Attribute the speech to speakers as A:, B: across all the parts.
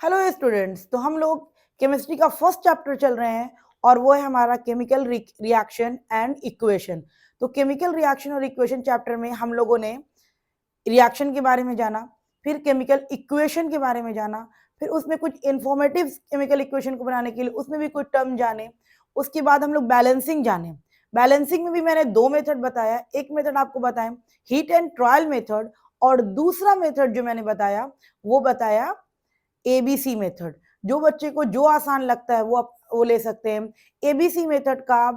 A: Hello students, तो हम लोग केमिस्ट्री का फर्स्ट चैप्टर चल रहे हैं और वो है हमारा केमिकल रिएक्शन एंड इक्वेशन। तो केमिकल रिएक्शन और इक्वेशन चैप्टर में हम लोगों ने रिएक्शन के बारे में जाना, फिर केमिकल इक्वेशन के बारे में जाना, फिर उसमें कुछ इंफॉर्मेटिव केमिकल इक्वेशन को बनाने के लिए उसमें भी कुछ टर्म जाने। उसके बाद हम लोग बैलेंसिंग जाने। बैलेंसिंग में भी मैंने दो मेथड बताया, एक मेथड आपको बताया हीट एंड ट्रायल मेथड, और दूसरा मेथड जो मैंने बताया वो बताया एबीसी मेथड। जो बच्चे को जो आसान लगता है वो ले सकते हैं। एबीसी मेथड का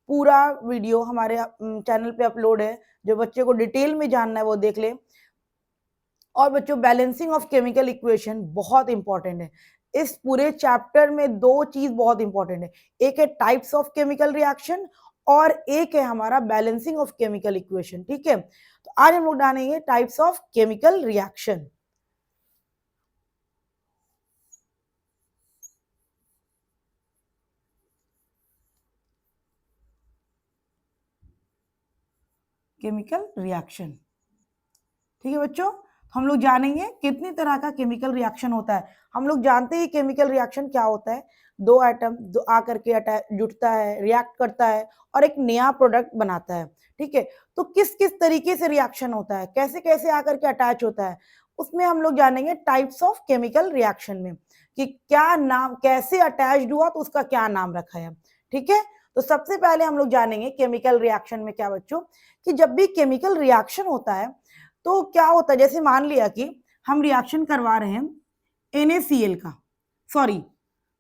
A: पूरा वीडियो हमारे चैनल पे अपलोड है, जो बच्चे को डिटेल में जानना है वो देख ले। और बच्चों, बैलेंसिंग ऑफ केमिकल इक्वेशन बहुत इंपॉर्टेंट है। इस पूरे चैप्टर में दो चीज बहुत इंपॉर्टेंट है, एक है टाइप्स ऑफ केमिकल रिएक्शन और एक है हमारा बैलेंसिंग ऑफ केमिकल इक्वेशन। ठीक है, तो आज हम लोग जानेंगे types of chemical reaction. Chemical reaction, ठीक है बच्चों, हम लोग जानेंगे कितनी तरह का केमिकल रिएक्शन होता है। हम लोग जानते हैं केमिकल रिएक्शन क्या होता है। दो एटम दो आकर के जुटता है, रिएक्ट करता है और एक नया प्रोडक्ट बनाता है। ठीक है, तो किस किस तरीके से रिएक्शन होता है, कैसे कैसे आकर के अटैच होता है, उसमें हम लोग जानेंगे टाइप्स ऑफ केमिकल रिएक्शन में कि क्या नाम, कैसे अटैच्ड हुआ तो उसका क्या नाम रखा है। ठीक है, तो सबसे पहले हम लोग जानेंगे केमिकल रिएक्शन में क्या बच्चों, कि जब भी केमिकल रिएक्शन होता है तो क्या होता है, जैसे मान लिया कि हम रिएक्शन करवा रहे हैं NaCl का, सॉरी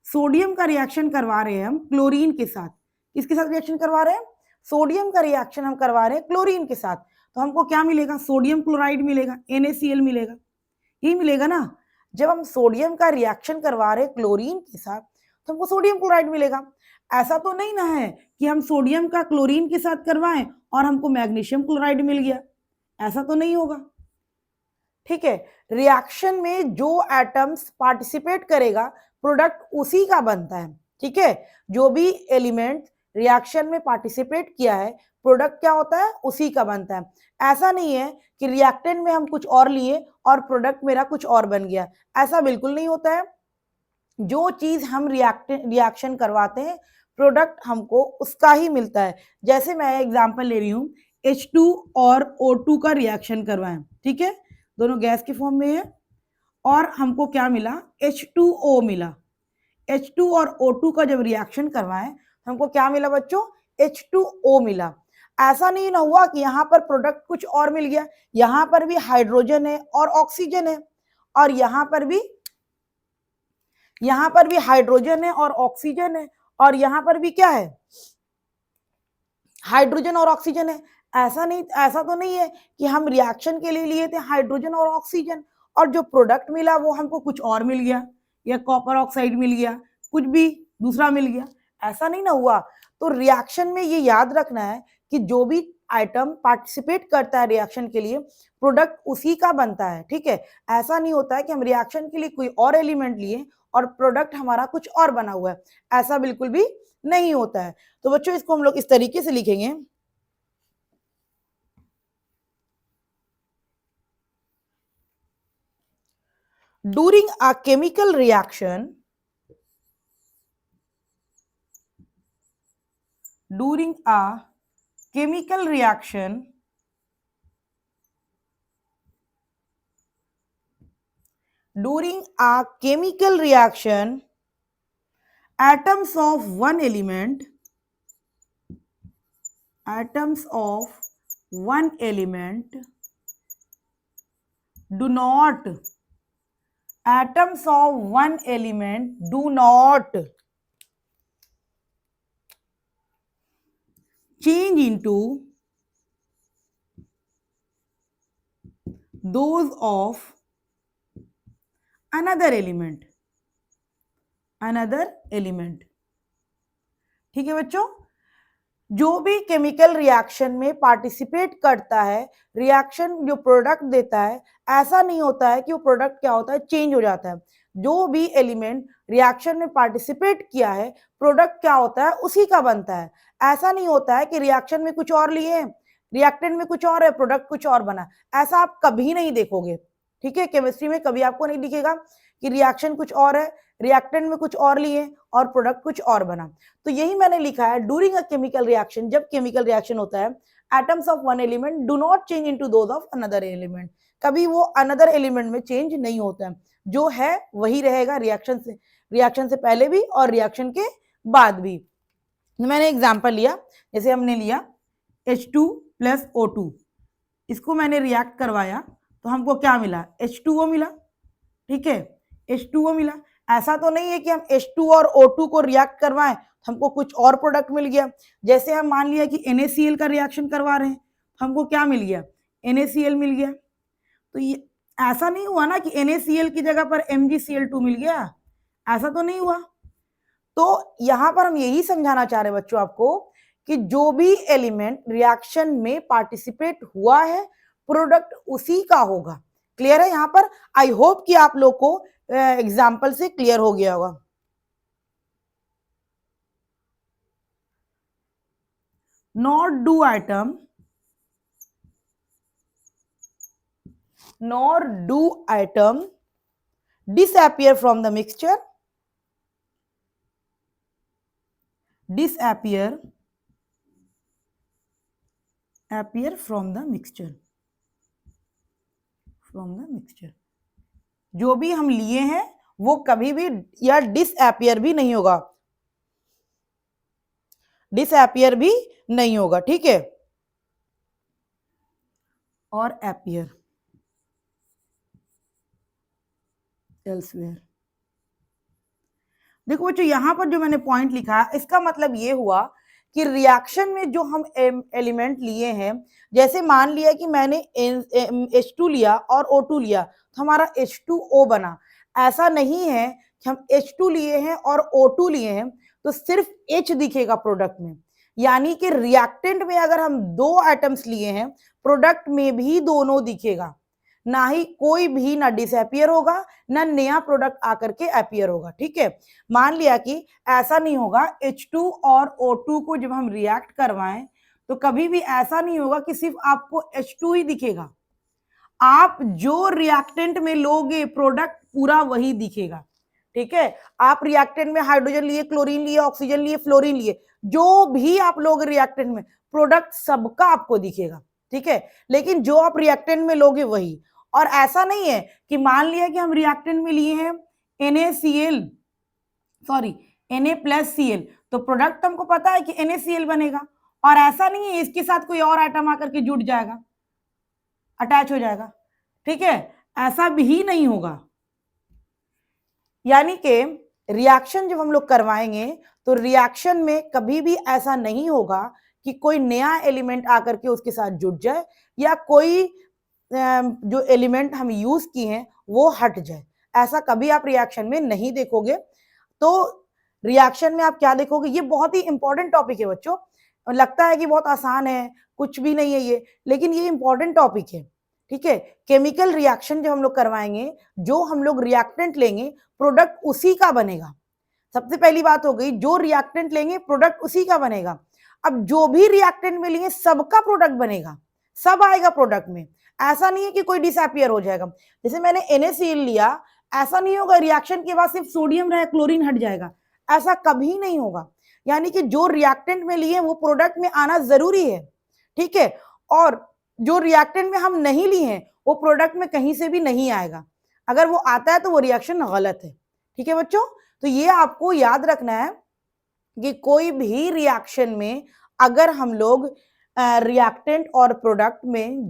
A: सोडियम का रिएक्शन करवा रहे हैं हम क्लोरीन के साथ। किसके साथ रिएक्शन करवा रहे हैं? सोडियम का रिएक्शन हम करवा रहे हैं क्लोरीन के साथ। तो हमको क्या मिलेगा? सोडियम क्लोराइड मिलेगा, NaCl मिलेगा, यही मिलेगा ना। जब हम सोडियम का रिएक्शन करवा रहे हैं क्लोरीन के साथ तो हमको सोडियम क्लोराइड मिलेगा। ऐसा तो नहीं ना है कि हम सोडियम का क्लोरीन के साथ करवाएं और हमको मैग्नीशियम क्लोराइड मिल गया, ऐसा तो नहीं होगा। ठीक है, रिएक्शन में जो एटम्स पार्टिसिपेट करेगा प्रोडक्ट उसी का बनता है। ठीक है, जो भी एलिमेंट रिएक्शन में पार्टिसिपेट किया है प्रोडक्ट क्या होता है, उसी का बनता है। ऐसा नहीं है कि रिएक्टेंट में हम कुछ और लिए और प्रोडक्ट मेरा कुछ और बन गया, ऐसा बिल्कुल नहीं होता है। जो चीज हम रिएक्शन करवाते हैं प्रोडक्ट हमको उसका ही मिलता है। जैसे मैं एग्जांपल ले रही हूँ, H2 और O2 का रिएक्शन करवाएं, ठीक है, दोनों गैस के फॉर्म में है और हमको क्या मिला? H2O मिला। H2 और O2 का जब रिएक्शन करवाएं हमको क्या मिला बच्चों? H2O मिला। ऐसा नहीं ना हुआ कि यहाँ पर प्रोडक्ट कुछ और मिल गया, यहाँ पर भी हाइड्रोजन है और ऑक्सीजन है, और यहाँ पर भी हाइड्रोजन है और ऑक्सीजन है, और यहाँ पर भी क्या है? हाइड्रोजन और ऑक्सीजन है। ऐसा नहीं, ऐसा तो नहीं है कि हम रिएक्शन के लिए थे हाइड्रोजन और ऑक्सीजन और जो प्रोडक्ट मिला वो हमको कुछ और मिल गया, या कॉपर ऑक्साइड मिल गया, कुछ भी दूसरा मिल गया, ऐसा नहीं ना हुआ। तो रिएक्शन में ये याद रखना है कि जो भी आइटम पार्टिसिपेट करता है रिएक्शन के लिए प्रोडक्ट उसी का बनता है। ठीक है, ऐसा नहीं होता है कि हम रिएक्शन के लिए कोई और एलिमेंट लिए और प्रोडक्ट हमारा कुछ और बना हुआ है, ऐसा बिल्कुल भी नहीं होता है। तो बच्चों, इसको हम लोग इस तरीके से लिखेंगे, during a chemical reaction, during a chemical reaction, during a chemical reaction, atoms of one element, atoms of one element do not, atoms of one element do not change into those of another element, another element। ठीक है बच्चों, जो भी chemical reaction में participate करता है, reaction जो product देता है, ऐसा नहीं होता है कि वो प्रोडक्ट क्या होता है, चेंज हो जाता है। जो भी एलिमेंट रिएक्शन में पार्टिसिपेट किया है प्रोडक्ट क्या होता है, उसी का बनता है। ऐसा नहीं होता है कि रिएक्शन में कुछ और लिए, रिएक्टेंट में कुछ और है, प्रोडक्ट कुछ और बना, ऐसा आप कभी नहीं देखोगे। ठीक है, केमिस्ट्री में कभी आपको नहीं दिखेगा कि रिएक्शन कुछ और है, रिएक्टेंट में कुछ और लिए और प्रोडक्ट कुछ और बना। तो यही मैंने लिखा है, ड्यूरिंग अ केमिकल रिएक्शन, जब केमिकल रिएक्शन होता है, atoms of one element do not change into those of another element, कभी वो अनदर एलिमेंट में चेंज नहीं होता है, जो है वही रहेगा रिएक्शन से पहले भी और रिएक्शन के बाद भी। मैंने एग्जांपल लिया, जैसे हमने लिया H2 प्लस O2, इसको मैंने रिएक्ट करवाया तो हमको क्या मिला, H2O मिला, ठीक है, H2O मिला। ऐसा तो नहीं है कि हम H2 और O2 को रिएक्ट करवाएं तो हमको कुछ और प्रोडक्ट मिल गया। जैसे हम मान लिया कि NaCl का रिएक्शन करवा रहे हैं, हमको क्या मिल गया, NaCl मिल गया। तो ये ऐसा नहीं हुआ ना कि NaCl की जगह पर MgCl2 मिल गया, ऐसा तो नहीं हुआ। तो यहां पर हम यही समझाना चाह रहे हैं बच्चों आपको कि जो भी एलिमेंट रिएक्शन में पार्टिसिपेट हुआ है, प्रोडक्ट उसी का होगा। क्लियर है यहाँ पर? आई होप कि आप लोग को एग्जाम्पल से क्लियर हो गया होगा। Not do item disappear from the mixture, appear from the mixture, जो भी हम लिए हैं वो कभी भी या डिसअपियर भी नहीं होगा, ठीक है, और appear elsewhere। देखो बच्चों यहां पर जो मैंने पॉइंट लिखा है, इसका मतलब ये हुआ कि रिएक्शन में जो हम एलिमेंट लिए हैं, जैसे मान लिया कि मैंने H2 लिया और O2 लिया तो हमारा H2O बना। ऐसा नहीं है कि हम H2 लिए हैं और O2 लिए हैं तो सिर्फ H दिखेगा प्रोडक्ट में, यानी कि रिएक्टेंट में अगर हम दो एटम्स लिए हैं, प्रोडक्ट में भी दोनों दिखेगा, ना ही कोई भी ना डिसअपियर होगा ना नया प्रोडक्ट आकर के अपियर होगा। ठीक है, मान लिया कि ऐसा नहीं होगा H2 और O2 को जब हम रिएक्ट करवाएं तो कभी भी ऐसा नहीं होगा कि सिर्फ आपको H2 ही दिखेगा, आप जो रिएक्टेंट में लोगे प्रोडक्ट पूरा वही दिखेगा। ठीक है, आप रिएक्टेंट में हाइड्रोजन लिए, क्लोरीन लिए, ऑक्सीजन लिए, फ्लोरीन लिए, जो भी आप लोग रिएक्टेंट में, प्रोडक्ट सबका आपको दिखेगा। ठीक है, लेकिन जो आप रिएक्टेंट में लोगे वही। और ऐसा नहीं है कि मान लिया कि हम रिएक्टेंट में लिए हैं Na+Cl तो प्रोडक्ट हमको पता है कि NaCl बनेगा, और ऐसा नहीं है इसके साथ कोई और आइटम आकर के जुड़ जाएगा, अटैच हो जाएगा। ठीक है, ऐसा भी नहीं होगा। यानी कि रिएक्शन जब हम लोग करवाएंगे तो रिएक्शन में कभी भी ऐसा नहीं होगा कि कोई नया एलिमेंट आकर के उसके साथ जुड़ जाए या कोई जो एलिमेंट हम यूज किए हैं वो हट जाए, ऐसा कभी आप रिएक्शन में नहीं देखोगे। तो रिएक्शन में आप क्या देखोगे, ये बहुत ही इंपॉर्टेंट टॉपिक है बच्चों, लगता है कि बहुत आसान है, कुछ भी नहीं है ये, लेकिन ये इंपॉर्टेंट टॉपिक है। ठीक है, केमिकल रिएक्शन जब हम लोग करवाएंगे, जो हम लोग रिएक्टेंट लेंगे प्रोडक्ट उसी का बनेगा। सबसे पहली बात हो गई, जो रिएक्टेंट लेंगे प्रोडक्ट उसी का बनेगा। अब जो भी रिएक्टेंट में लिए सबका प्रोडक्ट बनेगा, सब आएगा प्रोडक्ट में, ऐसा नहीं है कि कोई डिसअपियर हो जाएगा। जैसे मैंने NaCl लिया, ऐसा नहीं होगा रिएक्शन के बाद सिर्फ सोडियम रहे क्लोरीन हट जाएगा, ऐसा कभी नहीं होगा। यानी कि जो रिएक्टेंट में लिए वो प्रोडक्ट में आना जरूरी है। ठीक है, और जो रिएक्टेंट में हम नहीं लिए हैं वो प्रोडक्ट में कहीं से भी नहीं आएगा, अगर वो आता है तो वो रिएक्शन गलत है। ठीक है बच्चों, तो ये आपको याद रखना है कि कोई भी रिएक्शन में अगर हम लोग रिएक्टेंट और प्रोडक्ट में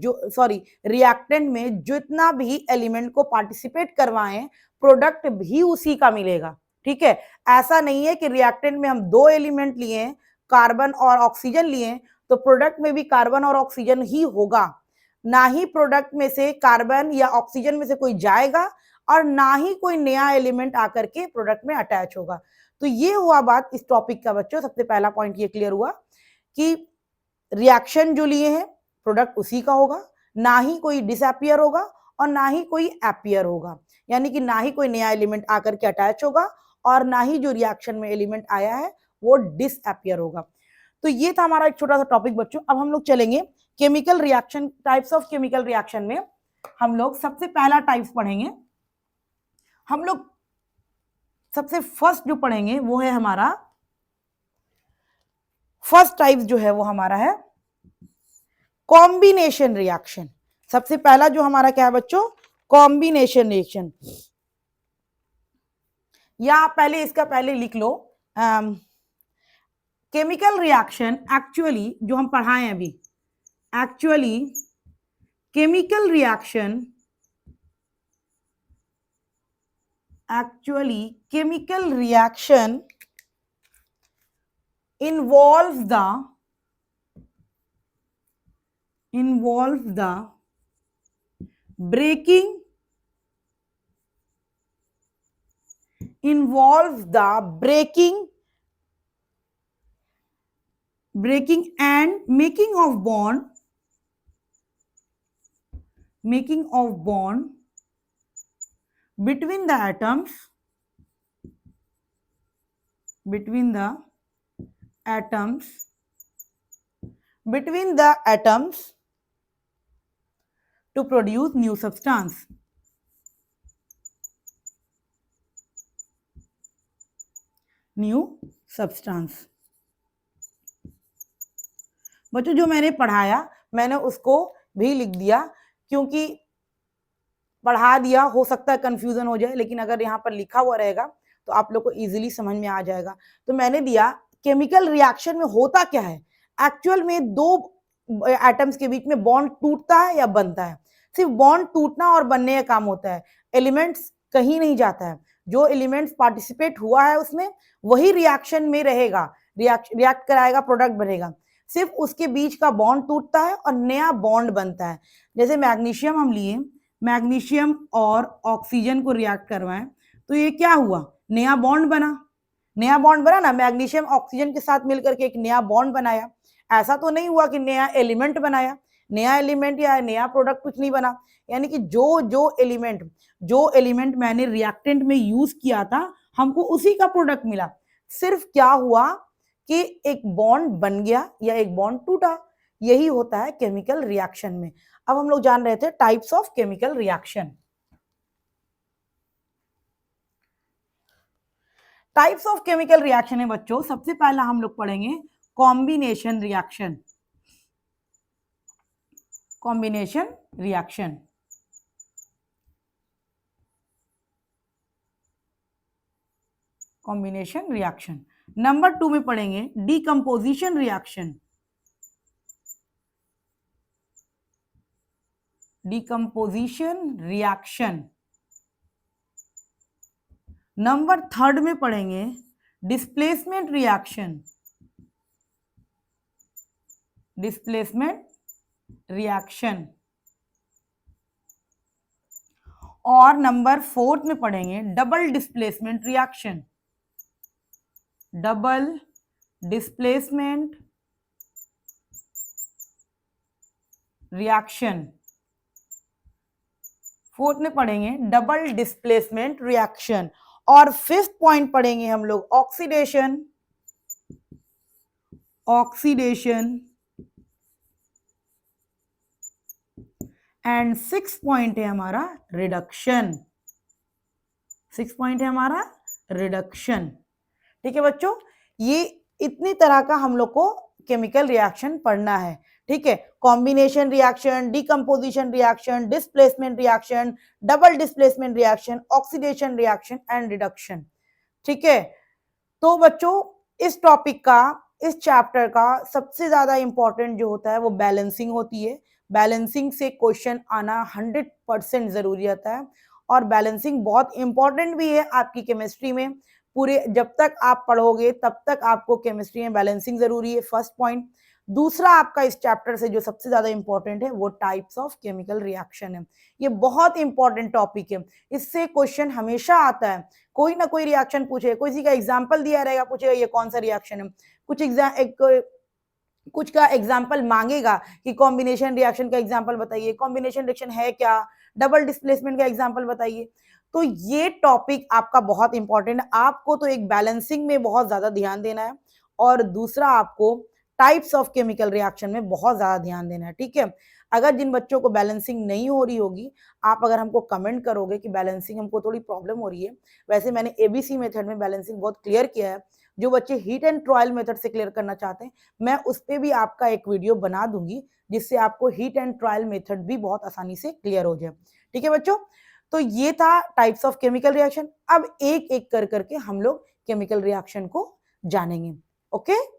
A: रिएक्टेंट में जितना भी एलिमेंट को पार्टिसिपेट करवाएं प्रोडक्ट भी उसी का मिलेगा। ठीक है, ऐसा नहीं है कि रिएक्टेंट में हम दो एलिमेंट लिए हैं, कार्बन और ऑक्सीजन लिए, तो प्रोडक्ट में भी कार्बन और ऑक्सीजन ही होगा, ना ही प्रोडक्ट में से कार्बन या ऑक्सीजन में से कोई जाएगा और ना ही कोई नया एलिमेंट आकर के प्रोडक्ट में अटैच होगा। तो ये हुआ बात इस टॉपिक का बच्चों, सबसे पहला पॉइंट ये क्लियर हुआ कि रिएक्शन जो लिए हैं प्रोडक्ट उसी का होगा, ना ही कोई डिसअपियर होगा और ना ही कोई अपियर होगा, यानी कि ना ही कोई नया एलिमेंट आकर के अटैच होगा और ना ही जो रिएक्शन में एलिमेंट आया है वो डिसअपियर होगा। तो ये था हमारा एक छोटा सा टॉपिक बच्चों। अब हम लोग चलेंगे chemical reaction, types of chemical reaction में हम लोग सबसे पहला टाइप्स पढ़ेंगे, हम लोग सबसे फर्स्ट जो पढ़ेंगे वो है हमारा, फर्स्ट टाइप जो है वो हमारा है कॉम्बिनेशन रिएक्शन। सबसे पहला जो हमारा क्या है बच्चों, कॉम्बिनेशन रिएक्शन, या पहले इसका पहले लिख लो, केमिकल रिएक्शन एक्चुअली जो हम पढ़ाए हैं अभी, actually chemical reaction, actually chemical reaction involves the breaking and making of bond between the atoms to produce new substance. बच्चों जो मैंने पढ़ाया मैंने उसको भी लिख दिया, क्योंकि पढ़ा दिया, हो सकता है कंफ्यूजन हो जाए, लेकिन अगर यहाँ पर लिखा हुआ रहेगा तो आप लोग को इजीली समझ में आ जाएगा। तो मैंने दिया केमिकल रिएक्शन में होता क्या है, एक्चुअल में दो एटम्स के बीच में बॉन्ड टूटता है या बनता है, सिर्फ बॉन्ड टूटना और बनने का काम होता है, एलिमेंट्स कहीं नहीं जाता है, जो एलिमेंट्स पार्टिसिपेट हुआ है उसमें वही रिएक्शन में रहेगा, रिएक्ट कराएगा, प्रोडक्ट बनेगा, सिर्फ उसके बीच का बॉन्ड टूटता है और नया बॉन्ड बनता है। जैसे मैग्नीशियम हम लिए, मैग्नीशियम और ऑक्सीजन को रिएक्ट करवाएं तो ये क्या हुआ, नया बॉन्ड बना, नया बॉन्ड बना ना, मैग्नीशियम ऑक्सीजन के साथ मिलकर के एक नया बॉन्ड बनाया। ऐसा तो नहीं हुआ कि नया एलिमेंट बनाया, नया एलिमेंट या नया प्रोडक्ट कुछ नहीं बना, यानी कि जो एलिमेंट मैंने रिएक्टेंट में यूज किया था हमको उसी का प्रोडक्ट मिला, सिर्फ क्या हुआ कि एक बॉन्ड बन गया या एक बॉन्ड टूटा। यही होता है केमिकल रिएक्शन में। अब हम लोग जान रहे थे types of chemical reaction. Types of chemical reaction है बच्चों, सबसे पहला हम लोग पढ़ेंगे combination reaction. Combination reaction, combination reaction. Number 2 में पढ़ेंगे decomposition reaction. Decomposition reaction. Number 3 में पढ़ेंगे डिस्प्लेसमेंट रिएक्शन। Displacement reaction. और नंबर 4 में पढ़ेंगे double displacement reaction. Double displacement reaction. 4th में पढ़ेंगे डबल डिस्प्लेसमेंट रिएक्शन। और 5th पॉइंट पढ़ेंगे हम लोग oxidation. Oxidation. And 6th point है हमारा रिडक्शन। 6th पॉइंट है हमारा रिडक्शन। ठीक है बच्चों, ये इतनी तरह का हम लोग को केमिकल रिएक्शन पढ़ना है। ठीक है, combination reaction, decomposition reaction, displacement reaction, double displacement reaction, oxidation reaction and reduction. ठीक है, तो बच्चों इस टॉपिक का, इस चैप्टर का सबसे ज्यादा इंपॉर्टेंट जो होता है वो बैलेंसिंग होती है। बैलेंसिंग से क्वेश्चन आना 100% जरूरी होता है, और बैलेंसिंग बहुत इंपॉर्टेंट भी है आपकी केमिस्ट्री में। पूरे जब तक आप पढ़ोगे तब तक आपको केमिस्ट्री में बैलेंसिंग जरूरी है, फर्स्ट पॉइंट। दूसरा आपका इस चैप्टर से जो सबसे ज्यादा इंपॉर्टेंट है वो टाइप्स ऑफ केमिकल रिएक्शन है। ये बहुत इंपॉर्टेंट टॉपिक है, इससे क्वेश्चन हमेशा आता है, कोई ना कोई रिएक्शन पूछे, किसी का एग्जाम्पल दिया रहेगा, पूछेगा ये कौन सा रिएक्शन है, कुछ का एग्जाम्पल मांगेगा कि कॉम्बिनेशन रिएक्शन का एग्जाम्पल बताइए, कॉम्बिनेशन रिएक्शन है क्या, डबल डिस्प्लेसमेंट का एग्जाम्पल बताइए। तो ये टॉपिक आपका बहुत इंपॉर्टेंट है। आपको तो एक बैलेंसिंग में बहुत ज्यादा ध्यान देना है, और दूसरा आपको टाइप्स ऑफ केमिकल रिएक्शन में बहुत ज्यादा ध्यान देना है। ठीक है, अगर जिन बच्चों को बैलेंसिंग नहीं हो रही होगी, आप अगर हमको कमेंट करोगे कि बैलेंसिंग हमको थोड़ी प्रॉब्लम हो रही है, वैसे मैंने एबीसी मेथड में बैलेंसिंग बहुत क्लियर किया है। जो बच्चे हीट एंड ट्रायल मेथड से क्लियर करना चाहते हैं, मैं उस पर भी आपका एक वीडियो बना दूंगी, जिससे आपको हीट एंड ट्रायल मेथड भी बहुत आसानी से क्लियर हो जाए। ठीक है बच्चों, तो ये था टाइप्स ऑफ केमिकल रिएक्शन। अब एक एक कर करके हम लोग केमिकल रिएक्शन को जानेंगे। ओके।